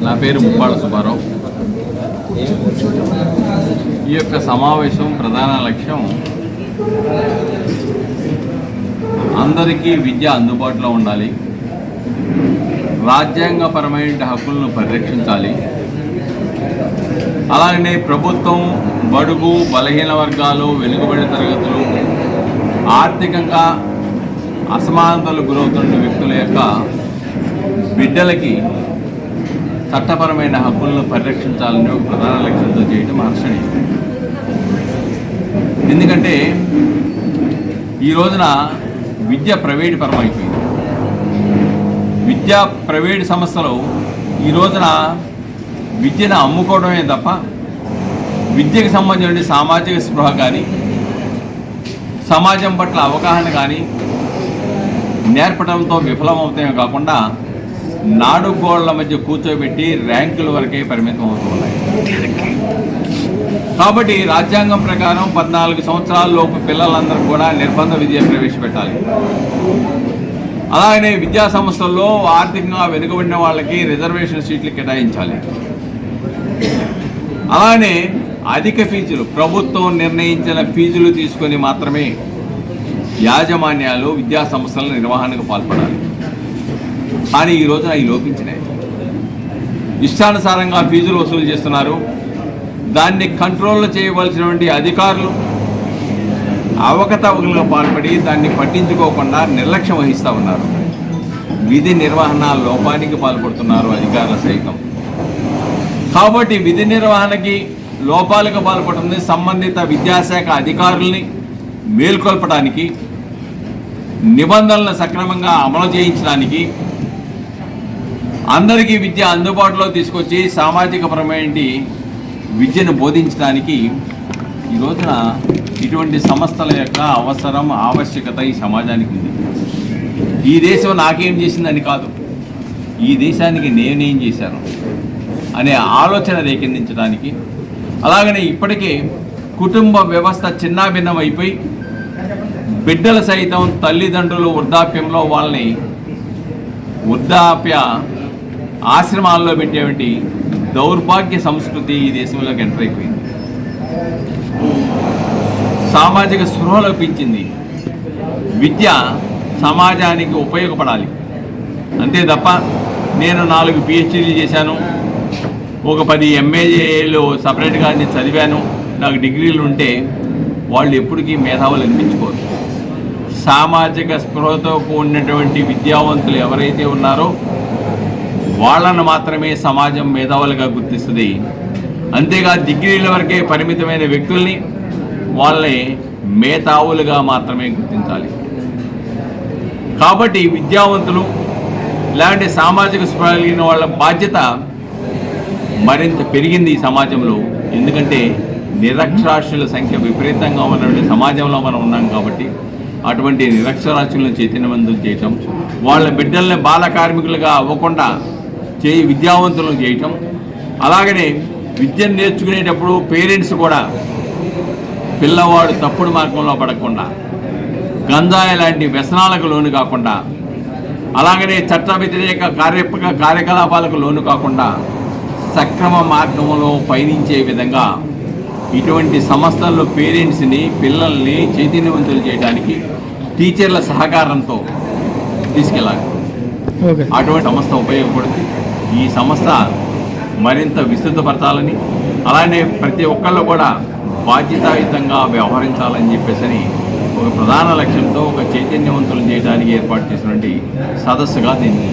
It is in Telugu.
నా పేరు ముప్పాళ్ళ సుబ్బారావు. ఈ యొక్క సమావేశం ప్రధాన లక్ష్యం అందరికీ విద్య అందుబాటులో ఉండాలి, రాజ్యాంగపరమైన హక్కులను పరిరక్షించాలి, అలాగనే ప్రభుత్వం బడుగు బలహీన వర్గాలు వెనుకబడిన తరగతులు ఆర్థికంగా అసమానతలు గురవుతున్న వ్యక్తుల యొక్క బిడ్డలకి చట్టపరమైన హక్కులను పరిరక్షించాలని ఒక ప్రధాన లక్ష్యంతో చేయడం హర్షణీయం. ఎందుకంటే ఈ రోజున విద్య ప్రైవేటు పరం అయిపోయింది. విద్యా ప్రైవేటు సంస్థలు ఈ రోజున విద్యను అమ్ముకోవడమే తప్ప విద్యకు సంబంధించిన సామాజిక స్పృహ కానీ సమాజం పట్ల అవగాహన కానీ నేర్పడంతో విఫలమవుతాయే కాకుండా నాడు గోళ్ల మధ్య కూర్చోబెట్టి ర్యాంకుల వరకే పరిమితం అవుతున్నాయి. కాబట్టి రాజ్యాంగం ప్రకారం 14 సంవత్సరాల లోపు పిల్లలందరూ కూడా నిర్బంధ విద్య ప్రవేశపెట్టాలి. అలాగనే విద్యా సంస్థల్లో ఆర్థికంగా వెనుకబడిన వాళ్ళకి రిజర్వేషన్ సీట్లు కేటాయించాలి. అలానే అధిక ఫీజులు, ప్రభుత్వం నిర్ణయించిన ఫీజులు తీసుకొని మాత్రమే యాజమాన్యాలు విద్యా సంస్థల నిర్వహణకు పాల్పడాలి. కానీ ఈ రోజున అవి లోపించినాయి. ఇష్టానుసారంగా ఫీజులు వసూలు చేస్తున్నారు. దాన్ని కంట్రోల్లో చేయవలసినటువంటి అధికారులు అవకతవకలకు పాల్పడి దాన్ని పట్టించుకోకుండా నిర్లక్ష్యం వహిస్తూ ఉన్నారు. విధి నిర్వహణ లోపానికి పాల్పడుతున్నారు అధికారుల సైతం. కాబట్టి విధి నిర్వహణకి లోపాలకు పాల్పడుతుంది సంబంధిత విద్యాశాఖ అధికారుల్ని మేల్కొల్పడానికి, నిబంధనలను సక్రమంగా అమలు చేయించడానికి, అందరికీ విద్య అందుబాటులో తీసుకొచ్చి సామాజికపరమైన విద్యను బోధించడానికి ఈ రోజున ఇటువంటి సంస్థల యొక్క అవసరం, ఆవశ్యకత ఈ సమాజానికి ఉంది. ఈ దేశం నాకేం చేసిందని కాదు, ఈ దేశానికి నేనేం చేశాను అనే ఆలోచన రేకెత్తించడానికి, అలాగనే ఇప్పటికే కుటుంబ వ్యవస్థ చిన్నాభిన్నం అయిపోయి బిడ్డలు సైతం తల్లిదండ్రులు వృద్ధాప్యంలో వాళ్ళని వృద్ధాప్య ఆశ్రమాల్లో పెట్టేటువంటి దౌర్భాగ్య సంస్కృతి ఈ దేశంలోకి ఎంటర్ అయిపోయింది. సామాజిక స్పృహ లోపించింది. విద్య సమాజానికి ఉపయోగపడాలి అంతే తప్ప నేను 4 PhDలు చేశాను, ఒక 10 MAలు సపరేట్గా నేను చదివాను, నాకు డిగ్రీలు ఉంటే వాళ్ళు ఎప్పటికీ మేధావులు అనిపించుకోరు. సామాజిక స్పృహతో కూడినటువంటి విద్యావంతులు ఎవరైతే ఉన్నారో వాళ్ళను మాత్రమే సమాజం మేధావులుగా గుర్తిస్తుంది. అంతేగా డిగ్రీల వరకే పరిమితమైన వ్యక్తుల్ని వాళ్ళని మేధావులుగా మాత్రమే గుర్తించాలి. కాబట్టి విద్యావంతులు ఇలాంటి సామాజిక స్పృహ కలిగిన వాళ్ళ బాధ్యత మరింత పెరిగింది ఈ సమాజంలో. ఎందుకంటే నిరక్షరాస్యుల సంఖ్య విపరీతంగా ఉన్నటువంటి సమాజంలో మనం ఉన్నాం. కాబట్టి అటువంటి నిరక్షరాస్యులను చైతన్యవంతులు చేయటం, వాళ్ళ బిడ్డల్ని బాల కార్మికులుగా అవ్వకుండా విద్యావంతులను చేయటం, అలాగనే విద్యను నేర్చుకునేటప్పుడు పేరెంట్స్ కూడా పిల్లవాడు తప్పుడు మార్గంలో పడకుండా, గంజాయి లాంటి వ్యసనాలకు లోను కాకుండా, అలాగనే చట్ట వ్యతిరేక కార్యకలాపాలకు లోను కాకుండా సక్రమ మార్గంలో పయనించే విధంగా ఇటువంటి సంస్థల్లో పేరెంట్స్ని, పిల్లల్ని చైతన్యవంతులు చేయడానికి టీచర్ల సహకారంతో తీసుకెళ్ళాలి. అటువంటి సంస్థ ఉపయోగపడుతుంది. ఈ సంస్థ మరింత విస్తృతపరచాలని, అలానే ప్రతి ఒక్కళ్ళు కూడా బాధ్యతాయుతంగా వ్యవహరించాలని చెప్పేసి ఒక ప్రధాన లక్ష్యంతో ఒక చైతన్యవంతులు చేయడానికి ఏర్పాటు చేసినటువంటి సదస్సుగా దీన్ని